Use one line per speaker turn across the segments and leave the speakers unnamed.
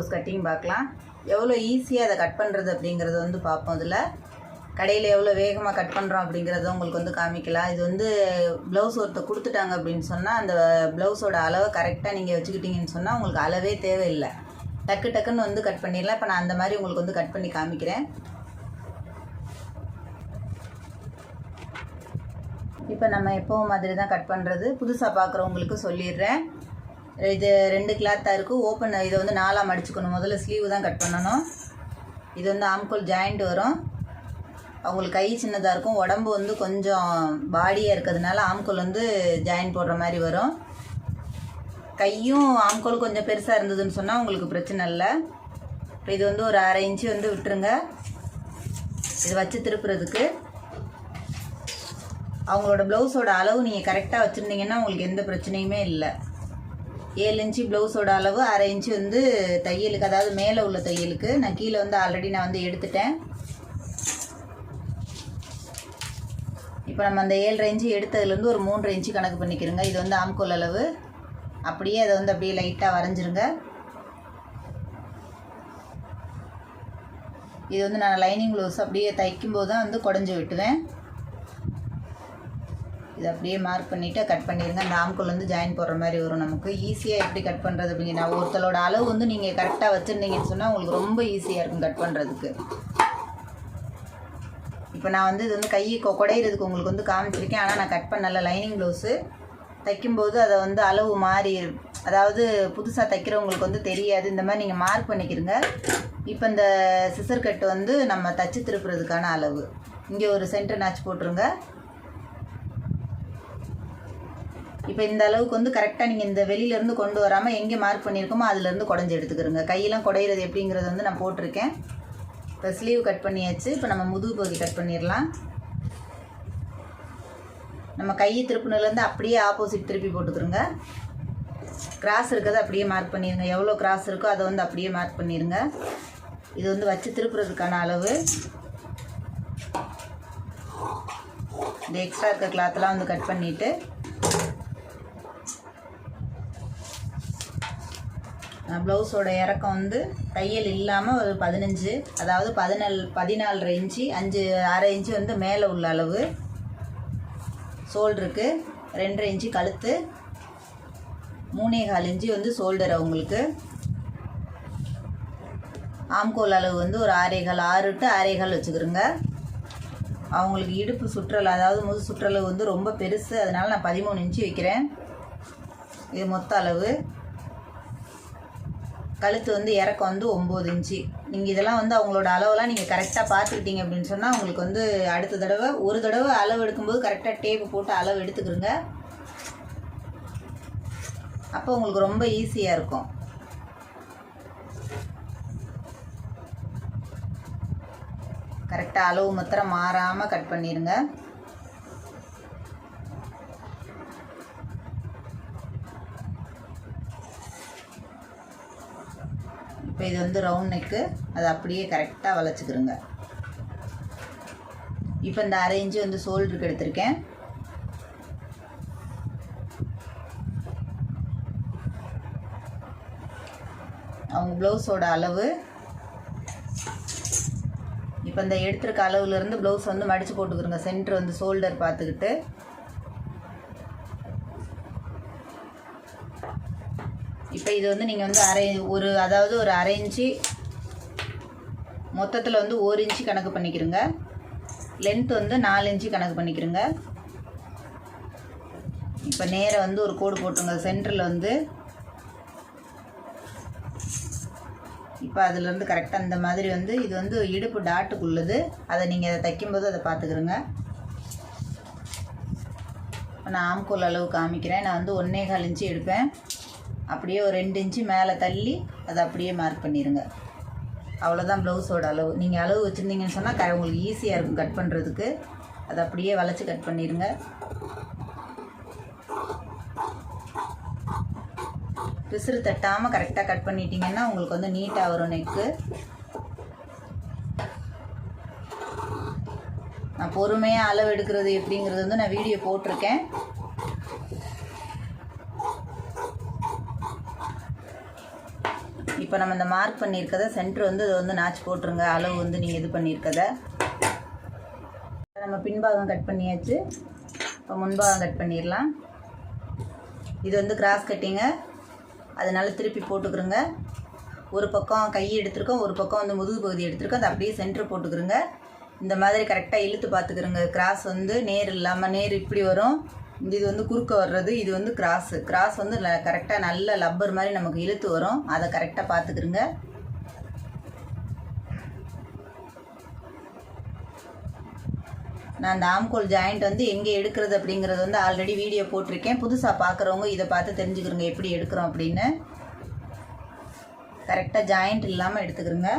Blouse cutting பார்க்கலாம். எவ்வளோ ஈஸியாக அதை கட் பண்ணுறது அப்படிங்கிறத வந்து பார்ப்போம். இதில் கடையில் எவ்வளோ வேகமாக கட் பண்ணுறோம் அப்படிங்கிறத உங்களுக்கு வந்து காமிக்கலாம். இது வந்து ப்ளவுஸ் ஒருத்தர் கொடுத்துட்டாங்க அப்படின்னு சொன்னால் அந்த ப்ளவுஸோட அளவை கரெக்டாக நீங்கள் வச்சுக்கிட்டீங்கன்னு சொன்னால் உங்களுக்கு அளவே தேவையில்லை, டக்கு டக்குன்னு வந்து கட் பண்ணிடலாம். இப்போ நான் அந்த மாதிரி உங்களுக்கு வந்து கட் பண்ணி காமிக்கிறேன். இப்போ நம்ம எப்போவும் மாதிரி தான் கட் பண்ணுறது. புதுசாக பார்க்குறவங்களுக்கு சொல்லிடுறேன். இது 2 கிளாத்தாக இருக்குது. ஓப்பன் இதை வந்து 4ஆக மடிச்சுக்கணும். முதல்ல ஸ்லீவ் தான் கட் பண்ணணும். இது வந்து ஆம்கோல் ஜாயிண்ட் வரும். அவங்களுக்கு கை சின்னதாக இருக்கும், உடம்பு வந்து கொஞ்சம் பாடியாக இருக்கிறதுனால ஆம்கோல் வந்து ஜாயின் போடுற மாதிரி வரும். கையும் ஆம்கோல் கொஞ்சம் பெருசாக இருந்ததுன்னு சொன்னால் உங்களுக்கு பிரச்சனை இல்லை. இப்போ இது வந்து ஒரு 1/2 இன்ச்சு வந்து விட்டுருங்க. இது வச்சு திருப்புறதுக்கு அவங்களோட ப்ளவுஸோட அளவு நீங்கள் கரெக்டாக வச்சுருந்தீங்கன்னா உங்களுக்கு எந்த பிரச்சனையுமே இல்லை. 7 இன்ச்சு ப்ளவுஸோட அளவு, 1/2 இன்ச்சு வந்து தையலுக்கு, அதாவது மேலே உள்ள தையலுக்கு. நான் கீழே வந்து ஆல்ரெடி நான் வந்து எடுத்துட்டேன். இப்போ நம்ம அந்த 7.5 இன்ச்சு எடுத்ததுலேருந்து ஒரு 3.5 இன்ச்சு கணக்கு பண்ணிக்கிறோங்க. இது வந்து ஆம்கோல் அளவு. அப்படியே அதை வந்து அப்படியே லைட்டாக வரைஞ்சிருங்க. இது வந்து நான் லைனிங் ப்ளவுஸ் அப்படியே தைக்கும்போது தான் வந்து குடஞ்சி விட்டுவேன். இதை அப்படியே மார்க் பண்ணிவிட்டு கட் பண்ணிடுங்க. அந்த ஆம்கோல் வந்து ஜாயின் போடுற மாதிரி வரும். நமக்கு ஈஸியாக எப்படி கட் பண்ணுறது அப்படிங்கிற ஒருத்தரோட அளவு வந்து நீங்கள் கரெக்டாக வச்சுருந்தீங்கன்னு சொன்னால் உங்களுக்கு ரொம்ப ஈஸியாக இருக்கும் கட் பண்ணுறதுக்கு. இப்போ நான் வந்து இது வந்து கையை குடையிறதுக்கு உங்களுக்கு வந்து காமிச்சிருக்கேன். ஆனால் நான் கட் பண்ணல. லைனிங் ப்ளவுஸு தைக்கும்போது அதை வந்து அளவு மாறி, அதாவது புதுசாக தைக்கிறவங்களுக்கு வந்து தெரியாது. இந்த மாதிரி நீங்கள் மார்க் பண்ணிக்கிறங்க. இப்போ இந்த சிசர் கட்டு வந்து நம்ம தச்சு திருப்புறதுக்கான அளவு. இங்கே ஒரு சென்டர் நாச் போட்டுருங்க. இப்போ இந்த அளவுக்கு வந்து கரெக்டாக நீங்கள் இந்த வெளியிலேருந்து கொண்டு வராமல் எங்கே மார்க் பண்ணியிருக்கோமோ அதுலேருந்து குடஞ்சி எடுத்துக்கிறோங்க. கையெல்லாம் குடையிறது எப்படிங்கிறது வந்து நான் போட்டிருக்கேன். இப்போ ஸ்லீவ் கட் பண்ணியாச்சு. இப்போ நம்ம முதுகு பகுதி கட் பண்ணிடலாம். நம்ம கையை திருப்பினதுலேருந்து அப்படியே ஆப்போசிட் திருப்பி போட்டுக்கிறோங்க. கிராஸ் இருக்கிறத அப்படியே மார்க் பண்ணிடுங்க. எவ்வளோ கிராஸ் இருக்கோ அதை வந்து அப்படியே மார்க் பண்ணிடுங்க. இது வந்து வச்சு திருப்புறதுக்கான அளவு. இந்த எக்ஸ்ட்ரா இருக்க கிளாத்லாம் வந்து கட் பண்ணிவிட்டு ப்ளவுஸோட இறக்கம் வந்து தையல் இல்லாமல் ஒரு 15, அதாவது 14.5 இன்ச்சு, 1/2 இன்ச்சு வந்து மேலே உள்ள அளவு. ஷோல்டருக்கு 2.5 இன்ச்சு கழுத்து, 3.25 இன்ச்சு வந்து ஷோல்டர். அவங்களுக்கு ஆம்கோல் அளவு வந்து ஒரு 6.25, 6 to 6.25 வச்சுக்கிறோங்க. அவங்களுக்கு இடுப்பு சுற்றல், அதாவது முது சுற்றளவு வந்து ரொம்ப பெருசு, அதனால் நான் 13 இன்ச்சு வைக்கிறேன். இது மொத்த அளவு. கழுத்து வந்து இறக்கம் வந்து 9 இன்ச்சு. நீங்கள் இதெல்லாம் வந்து அவங்களோட அளவெல்லாம் நீங்கள் கரெக்டாக பார்த்துக்கிட்டீங்க அப்படின்னு சொன்னால் உங்களுக்கு வந்து அடுத்த தடவை ஒரு தடவை அளவு எடுக்கும்போது கரெக்டாக டேப்பு போட்டு அளவு எடுத்துக்கிறோங்க. அப்போ உங்களுக்கு ரொம்ப ஈஸியாக இருக்கும். கரெக்டாக அளவு மாத்திரம் மாறாமல் கட் பண்ணிடுங்க. இப்போ இது வந்து ரவுண்ட் நெக்கு, அதை அப்படியே கரெக்டாக வளைச்சிக்கிறோங்க. இப்போ இந்த 1/2 இன்ச்சு வந்து ஷோல்டருக்கு எடுத்திருக்கேன். அவங்க ப்ளவுஸோட அளவு. இப்போ இந்த எடுத்துருக்க அளவுலேருந்து ப்ளவுஸ் வந்து மடித்து போட்டுக்கிறோங்க. சென்டர் வந்து ஷோல்டர் பார்த்துக்கிட்டு. இப்போ இது வந்து நீங்கள் வந்து அதாவது ஒரு 1/2 இன்ச்சு மொத்தத்தில் வந்து 1 இன்ச்சு கணக்கு பண்ணிக்கிறோங்க. லென்த் வந்து 4 இன்ச்சு கணக்கு பண்ணிக்கிறோங்க. இப்போ நேராக வந்து ஒரு கோடு போட்டுருங்க சென்டரில் வந்து. இப்போ அதுலேருந்து கரெக்டாக இந்த மாதிரி வந்து இது வந்து இடுப்பு டாட்டுக்கு உள்ளது. அதை நீங்கள் அதை தைக்கும்போது அதை பார்த்துக்கிறோங்க. நான் ஆம்கோல் அளவு காமிக்கிறேன். நான் வந்து 1.25 இன்ச்சு எடுப்பேன். அப்படியே ஒரு 2 இன்ச்சு மேலே தள்ளி அதை அப்படியே மார்க் பண்ணிடுங்க. அவ்வளோதான் ப்ளவுஸோட அளவு. நீங்கள் அளவு வச்சுருந்தீங்கன்னு சொன்னால் உங்களுக்கு ஈஸியாக இருக்கும் கட் பண்ணுறதுக்கு. அதை அப்படியே வளைச்சி கட் பண்ணிடுங்க. பிசுறு தட்டாமல் கரெக்டாக கட் பண்ணிட்டீங்கன்னா உங்களுக்கு வந்து நீட்டாக வரும் நெக்கு. நான் பொறுமையாக அளவு எடுக்கிறது எப்படிங்கிறது வந்து நான் வீடியோ போட்டிருக்கேன். இப்போ இப்போ நம்ம இந்த மார்க் பண்ணியிருக்கதை சென்டர் வந்து இதை வந்து நாச்சு போட்டுருங்க. அளவு வந்து நீங்கள் இது பண்ணியிருக்கதை நம்ம பின்பாகம் கட் பண்ணியாச்சு. இப்போ முன்பாகம் கட் பண்ணிடலாம். இது வந்து கிராஸ் கட்டிங்க, அதனால் திருப்பி போட்டுக்கிறோங்க. ஒரு பக்கம் கை எடுத்துருக்கோம், ஒரு பக்கம் வந்து முதுகு பகுதி எடுத்துருக்கோம். அதை அப்படியே சென்டர் போட்டுக்கிறோங்க. இந்த மாதிரி கரெக்டாக இழுத்து பார்த்துக்கிறோங்க. கிராஸ் வந்து நேர் இல்லாமல், நேர் இப்படி வரும், இது வந்து குறுக்க வர்றது, இது வந்து கிராஸ் வந்து கரெக்டாக நல்ல லப்பர் மாதிரி நமக்கு இழுத்து வரும். அதை கரெக்டாக பார்த்துக்கிறோங்க. நான் அந்த ஆம்கோல் ஜாயிண்ட் வந்து எங்கே எடுக்கிறது அப்படிங்கிறது வந்து ஆல்ரெடி வீடியோ போட்டிருக்கேன். புதுசாக பார்க்குறவங்க இதை பார்த்து தெரிஞ்சுக்கிறோங்க எப்படி எடுக்கிறோம் அப்படின்னு. கரெக்டாக ஜாயிண்ட் இல்லாமல் எடுத்துக்கிறோங்க.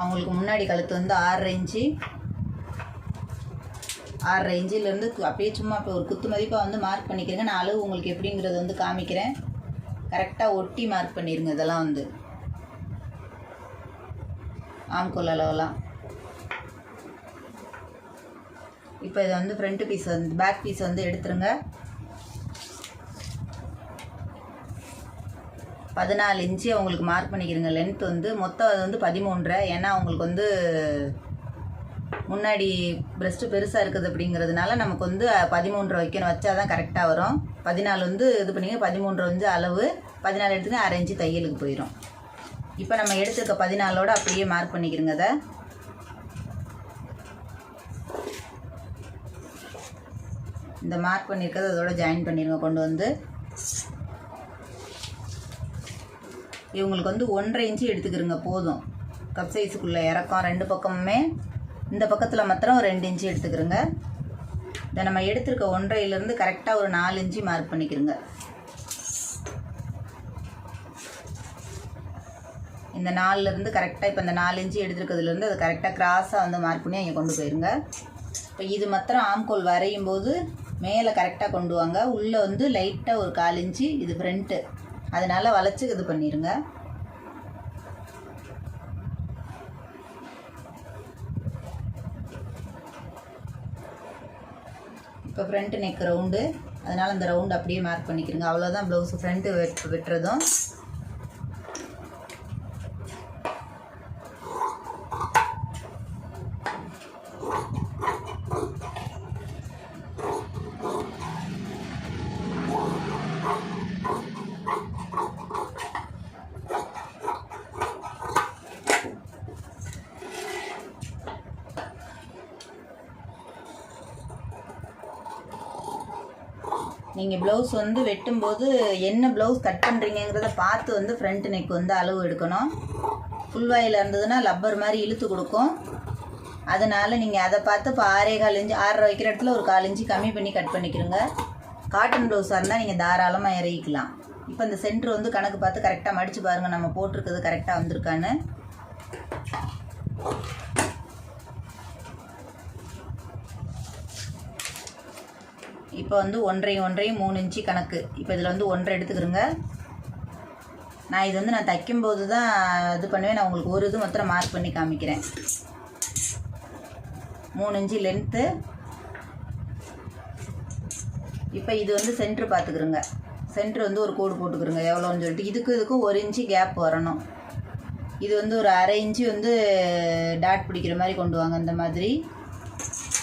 அவங்களுக்கு முன்னாடி கழுத்து வந்து 6.5 இன்ச்சு, 6.5 இன்ச்சிலேருந்து அப்படியே சும்மா இப்போ ஒரு குத்து மதிப்பாக வந்து மார்க் பண்ணிக்கிறேங்க. நான் அளவு உங்களுக்கு எப்படிங்கிறது வந்து காமிக்கிறேன். கரெக்டாக ஒட்டி மார்க் பண்ணிடுங்க. இதெல்லாம் வந்து ஆம்கோல் அளவெல்லாம். இப்போ இதை வந்து ஃப்ரண்ட் பீஸ் வந்து பேக் பீஸ் வந்து எடுத்துருங்க. 14 இன்ச்சு அவங்களுக்கு மார்க் பண்ணிக்கிறங்க. லென்த் வந்து மொத்தம் அது வந்து 13.5. ஏன்னா அவங்களுக்கு வந்து முன்னாடி பிரஸ்ட்டு பெருசாக இருக்குது அப்படிங்கிறதுனால நமக்கு வந்து 13.5 வைக்கணும். வச்சா தான் கரெக்டாக வரும். 14 வந்து இது பண்ணிங்க. 13.5 வந்து அளவு, 14 எடுத்துங்க. 1/2 இன்ச்சு தையலுக்கு போயிடும். இப்போ நம்ம எடுத்துருக்க 14ஓட அப்படியே மார்க் பண்ணிக்கிறோங்க. அதை இந்த மார்க் பண்ணியிருக்கிறது அதோட ஜாயின் பண்ணிடுங்க. கொண்டு வந்து இவங்களுக்கு வந்து 1.5 இன்ச்சு எடுத்துக்கிறோங்க. போதும். கப் சைஸுக்குள்ளே இறக்கம் 2 பக்கமுமே. இந்த பக்கத்தில் மாத்திரம் 2 இன்ச்சு எடுத்துக்கிறோங்க. இதை நம்ம எடுத்துருக்க 1.5லேருந்து கரெக்டாக ஒரு 4 இன்ச்சு மார்க் பண்ணிக்கிறோங்க. இந்த 4லேருந்து கரெக்டாக இப்போ இந்த 4 இன்ச்சு எடுத்துருக்கிறதுலேருந்து அது கரெக்டாக கிராஸாக வந்து மார்க் பண்ணி அங்கே கொண்டு போயிருங்க. இப்போ இது மாத்திரம் ஆம்கோல் வரையும் போது மேலே கரெக்டாக கொண்டு வாங்க. உள்ளே வந்து லைட்டாக ஒரு 1/4 இன்ச்சு, இது ஃப்ரண்ட்டு, அதனால் வளைச்சி இது பண்ணிடுங்க. இப்போ ஃப்ரண்ட் நெக் ரவுண்டு, அதனால் அந்த ரவுண்டு அப்படியே மார்க் பண்ணிக்கிறங்க. அவ்வளோதான் ப்ளவுஸு ஃப்ரண்ட்டு வெட்டுறதும். நீங்கள் ப்ளவுஸ் வந்து வெட்டும்போது என்ன ப்ளவுஸ் கட் பண்ணுறீங்கிறத பார்த்து வந்து ஃப்ரண்ட் நெக் வந்து அளவு எடுக்கணும். ஃபுல் வாயில் இருந்ததுன்னா லப்பர் மாதிரி இழுத்து கொடுக்கும். அதனால் நீங்கள் அதை பார்த்து இப்போ 6.25 இன்ச்சு, 6.5 வைக்கிற இடத்துல ஒரு 1/4 இன்ச்சு கம்மி பண்ணி கட் பண்ணிக்கிறோங்க. காட்டன் ப்ளவுஸாக இருந்தால் நீங்கள் தாராளமாக இறக்கிக்கலாம். இப்போ இந்த சென்டர் வந்து கணக்கு பார்த்து கரெக்டாக மடித்து பாருங்கள், நம்ம போட்டிருக்கிறது கரெக்டாக வந்திருக்கான்னு. இப்போ வந்து 1.5 3 இன்ச்சு கணக்கு. இப்போ இதில் வந்து 1.5 எடுத்துக்கிறோங்க. நான் இது வந்து நான் தைக்கும்போது தான் இது பண்ணுவேன். நான் உங்களுக்கு ஒரு இது மாத்திரம் மார்க் பண்ணி காமிக்கிறேன். 3 இன்ச்சு லென்த்து. இப்போ இது வந்து சென்ட்ரு பார்த்துக்கிறோங்க. சென்ட்ரு வந்து ஒரு கோடு போட்டுக்கிறோங்க எவ்வளோன்னு சொல்லிட்டு. இதுக்கும் 1 இன்ச்சு கேப் வரணும். இது வந்து ஒரு 1/2 இன்ச்சு வந்து டாட் பிடிக்கிற மாதிரி கொண்டு வாங்க இந்த மாதிரி.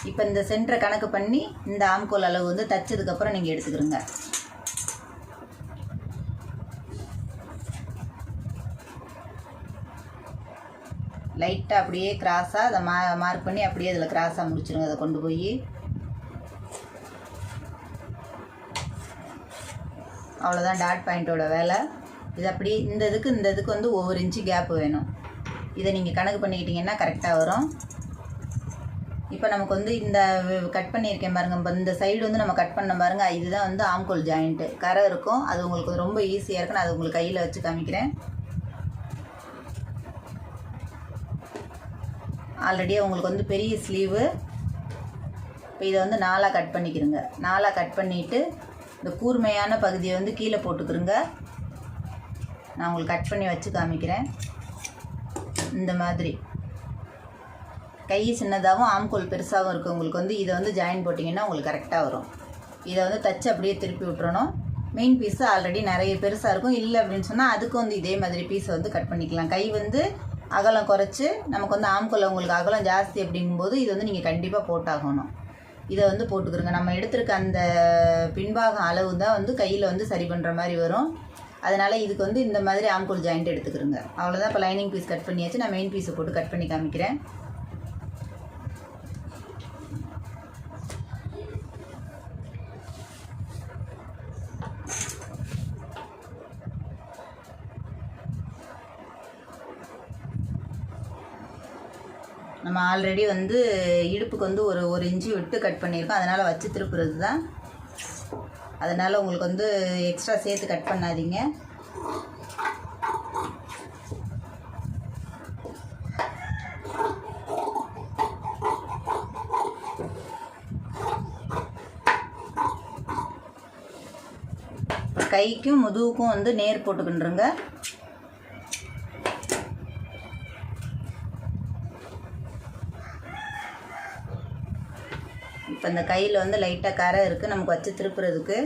இப்போ இந்த சென்டரை கணக்கு பண்ணி இந்த ஆம்கோல் அளவு வந்து தைச்சதுக்கப்புறம் நீங்கள் எடுத்துக்கிறோங்க. லைட்டாக அப்படியே கிராஸாக அதை மார்க் பண்ணி அப்படியே அதில் கிராஸாக முடிச்சிருங்க. அதை கொண்டு போய் அவ்வளோதான் டாட் பாயிண்ட்டோட வேலை. இது அப்படி இந்த இதுக்கு வந்து ஒவ்வொரு இன்ச்சு கேப்பு வேணும். இதை நீங்கள் கணக்கு பண்ணிக்கிட்டிங்கன்னா கரெக்டாக வரும். இப்போ நமக்கு வந்து இந்த கட் பண்ணியிருக்கேன் பாருங்கள். இப்போ இந்த சைடு வந்து நம்ம கட் பண்ண பாருங்கள். இதுதான் வந்து ஆம்கோல் ஜாயிண்ட்டு. கரை இருக்கும். அது உங்களுக்கு ரொம்ப ஈஸியாக இருக்கும். நான் அது உங்களுக்கு கையில் வச்சு காமிக்கிறேன். ஆல்ரெடி உங்களுக்கு வந்து பெரிய ஸ்லீவு. இப்போ இதை வந்து 4ஆக கட் பண்ணிக்கிறோங்க. 4ஆக கட் பண்ணிவிட்டு இந்த கூர்மையான பகுதியை வந்து கீழே போட்டுக்கிறோங்க. நான் உங்களுக்கு கட் பண்ணி வச்சு காமிக்கிறேன். இந்த மாதிரி கை சின்னதாகவும் ஆம்கோல் பெருசாகவும் இருக்குது உங்களுக்கு வந்து. இதை வந்து ஜாயின் போட்டிங்கன்னா உங்களுக்கு கரெக்டாக வரும். இதை வந்து தச்சு அப்படியே திருப்பி விட்டுறணும். மெயின் பீஸு ஆல்ரெடி நிறைய பெருசாக இருக்கும். இல்லை அப்படின்னு சொன்னால் அதுக்கும் வந்து இதே மாதிரி பீஸை வந்து கட் பண்ணிக்கலாம். கை வந்து அகலம் குறைச்சி நமக்கு வந்து ஆம்கோல் உங்களுக்கு அகலம் ஜாஸ்தி அப்படிங்கும்போது இது வந்து நீங்கள் கண்டிப்பாக போட்டாகணும். இதை வந்து போட்டுக்கிறோங்க. நம்ம எடுத்துருக்க அந்த பின்பாகம் அளவு தான் வந்து கையில் வந்து சரி பண்ணுற மாதிரி வரும். அதனால் இதுக்கு வந்து இந்த மாதிரி ஆம்கோல் ஜாயிண்ட் எடுத்துக்கிறோங்க. அவ்வளோதான். இப்போ லைனிங் பீஸ் கட் பண்ணியாச்சு. நான் மெயின் பீஸை போட்டு கட் பண்ணி காமிக்கிறேன். நம்ம ஆல்ரெடி வந்து இடுப்புக்கு வந்து ஒரு இன்ச்சு விட்டு கட் பண்ணியிருக்கோம். அதனால் வச்சு திருப்புறது தான். அதனால் உங்களுக்கு வந்து எக்ஸ்ட்ரா சேர்த்து கட் பண்ணாதீங்க. கைக்கும் முதுகுக்கும் வந்து நேர் போட்டுக்கிண்டுருங்க. இப்போ இந்த கையில் வந்து லைட்டாக கரை இருக்குது நமக்கு வச்சு திருப்புறதுக்கு.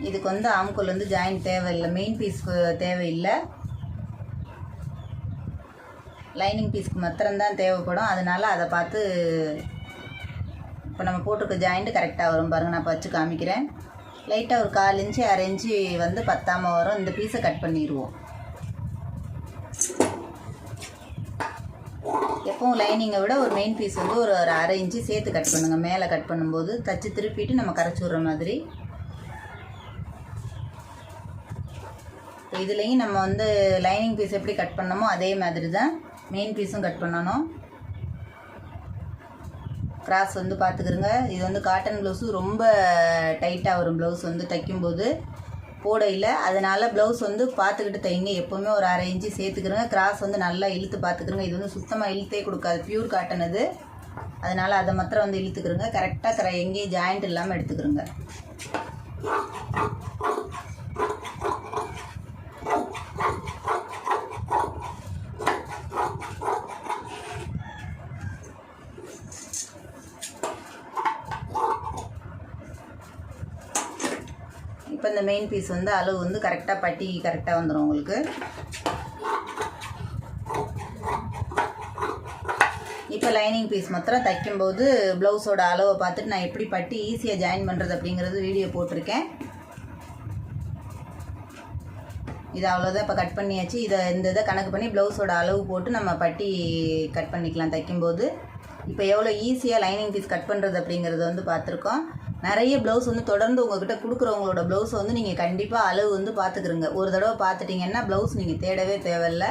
இதுக்கு வந்து ஆம்கோல் வந்து ஜாயிண்ட் தேவையில்லை, மெயின் பீஸ்க்கு தேவையில்லை, லைனிங் பீஸ்க்கு மாத்திரம்தான் தேவைப்படும். அதனால் அதை பார்த்து இப்போ நம்ம போட்டிருக்க ஜாயிண்ட்டு கரெக்டாக வரும் பாருங்கள். நான் இப்போ வச்சு காமிக்கிறேன். லைட்டாக ஒரு 1/4 இன்ச்சு 1/2 இன்ச்சு வந்து பத்தாமல் வரும். இந்த பீஸை கட் பண்ணிடுவோம். எப்பவும் லைனிங்கை விட ஒரு மெயின் பீஸ் வந்து ஒரு 1/2 இன்ச்சு சேர்த்து கட் பண்ணுங்கள். மேலே கட் பண்ணும்போது தச்சு திருப்பிட்டு நம்ம கரைச்சி விட்ற மாதிரி. இதுலேயும் நம்ம வந்து லைனிங் பீஸ் எப்படி கட் பண்ணமோ அதே மாதிரி தான் மெயின் பீஸும் கட் பண்ணணும். கிராஸ் வந்து பார்த்துக்கிறோங்க. இது வந்து காட்டன் ப்ளவுஸு ரொம்ப டைட்டாக வரும். ப்ளவுஸ் வந்து தைக்கும்போது போடையில், அதனால் ப்ளவுஸ் வந்து பார்த்துக்கிட்டு தைங்க. எப்போவுமே ஒரு 1/2 இன்ச்சு சேர்த்துக்கிறோங்க. கிராஸ் வந்து நல்லா இழுத்து பார்த்துக்கிறோங்க. இது வந்து சுத்தமாக இழுத்தே கொடுக்காது, பியூர் காட்டன் அது. அதனால் அதை மாத்திரம் வந்து இழுத்துக்கிறோங்க. கரெக்டாக எங்கேயும் ஜாயிண்ட் இல்லாமல் எடுத்துக்கிறோங்க. இப்போ இந்த மெயின் பீஸ் வந்து அளவு வந்து கரெக்டாக பட்டி கரெக்டாக வந்துடும் உங்களுக்கு. இப்போ லைனிங் பீஸ் மாத்திரம் தைக்கும்போது ப்ளவுஸோட அளவை பார்த்துட்டு நான் எப்படி பட்டி ஈஸியாக ஜாயின் பண்ணுறது அப்படிங்கிறது வீடியோ போட்டிருக்கேன். இது அவ்வளோதான். இப்போ கட் பண்ணியாச்சு. இந்த இதை கணக்கு பண்ணி ப்ளவுஸோட அளவு போட்டு நம்ம பட்டி கட் பண்ணிக்கலாம் தைக்கும்போது. இப்போ எவ்வளோ ஈஸியாக லைனிங் பீஸ் கட் பண்ணுறது அப்படிங்கிறத வந்து பார்த்துருக்கோம். நிறைய ப்ளவுஸ் வந்து தொடர்ந்து உங்கள்கிட்ட கொடுக்குறவங்களோட ப்ளவுஸை வந்து நீங்கள் கண்டிப்பாக அளவு வந்து பார்த்துக்குறங்க. ஒரு தடவை பார்த்துட்டிங்கன்னா ப்ளவுஸ் நீங்கள் தேடவே தேவையில்லை.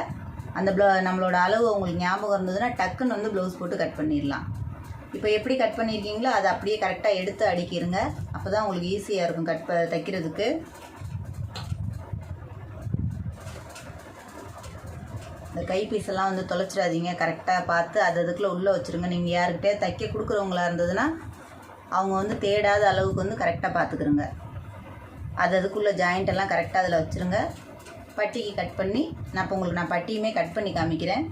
அந்த நம்மளோட அளவு உங்களுக்கு ஞாபகம் இருந்ததுன்னா டக்குன்னு வந்து ப்ளவுஸ் போட்டு கட் பண்ணிடலாம். இப்போ எப்படி கட் பண்ணியிருக்கீங்களோ அதை அப்படியே கரெக்டாக எடுத்து அடிக்கிருங்க. அப்போ தான் உங்களுக்கு ஈஸியாக இருக்கும் தைக்கிறதுக்கு. இந்த கை பீஸெல்லாம் வந்து தொலைச்சிடாதீங்க. கரெக்டாக பார்த்து அதுக்குள்ளே உள்ளே வச்சுருங்க. நீங்கள் யாருக்கிட்டே தைக்க கொடுக்குறவங்களா இருந்ததுன்னா அவங்க வந்து தேடாத அளவுக்கு வந்து கரெக்டாக பார்த்துக்குறோங்க. அதுக்குள்ளே ஜாயிண்டெல்லாம் கரெக்டாக அதில் வச்சுருங்க. பட்டிக்கு கட் பண்ணி நான் இப்போ உங்களுக்கு நான் பட்டியுமே கட் பண்ணி காமிக்கிறேன்.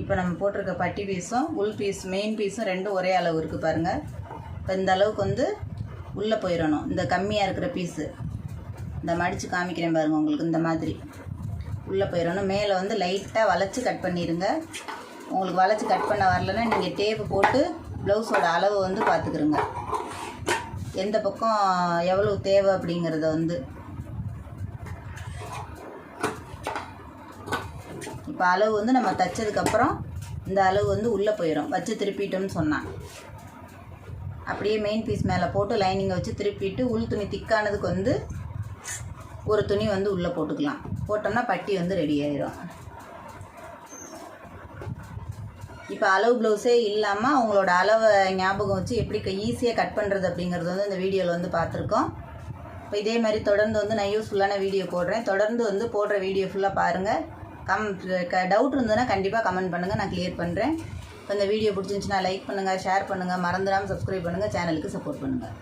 இப்போ நம்ம போட்டிருக்க பட்டி பீஸும் உள் பீஸ் மெயின் பீஸும் ரெண்டும் ஒரே அளவு இருக்குது பாருங்கள். இப்போ இந்த அளவுக்கு வந்து உள்ளே போயிடணும். இந்த கம்மியாக இருக்கிற பீஸு இந்த மடித்து காமிக்கிறேன் பாருங்கள். உங்களுக்கு இந்த மாதிரி உள்ளே போயிடணும். மேலே வந்து லைட்டாக வளைச்சி கட் பண்ணிடுங்க. உங்களுக்கு வளைச்சி கட் பண்ண வரலன்னா நீங்கள் டேப்பு போட்டு ப்ளவுஸோட அளவு வந்து பார்த்துக்குறோங்க. எந்த பக்கம் எவ்வளோ தேவை அப்படிங்கிறத வந்து. இப்போ அளவு வந்து நம்ம தைச்சதுக்கப்புறம் இந்த அளவு வந்து உள்ளே போயிடும். வச்சு திருப்பிட்டோம்னு சொன்னால் அப்படியே மெயின் பீஸ் மேலே போட்டு லைனிங்கை வச்சு திருப்பிட்டு உள் துணி திக்கானதுக்கு வந்து ஒரு துணி வந்து உள்ளே போட்டுக்கலாம். போட்டோம்னா பட்டி வந்து ரெடி ஆயிடும். இப்போ அளவு ப்ளவுஸே இல்லாமல் அவங்களோட அளவை ஞாபகம் வச்சு எப்படி ஈஸியாக கட் பண்ணுறது அப்படிங்கிறது வந்து இந்த வீடியோவில் வந்து பார்த்துருக்கோம். இப்போ இதே மாதிரி தொடர்ந்து வந்து நான் யூஸ்ஃபுல்லான வீடியோ போடுறேன். தொடர்ந்து வந்து போடுற வீடியோ ஃபுல்லாக பாருங்கள். டவுட் இருந்ததுன்னா கண்டிப்பாக கமெண்ட் பண்ணுங்கள், நான் கிளியர் பண்ணுறேன். இப்போ இந்த வீடியோ பிடிச்சிருந்துச்சுன்னா லைக் பண்ணுங்கள், ஷேர் பண்ணுங்கள், மறந்துடாமல் சப்ஸ்கிரைப் பண்ணுங்கள், சேனலுக்கு சப்போர்ட் பண்ணுங்கள்.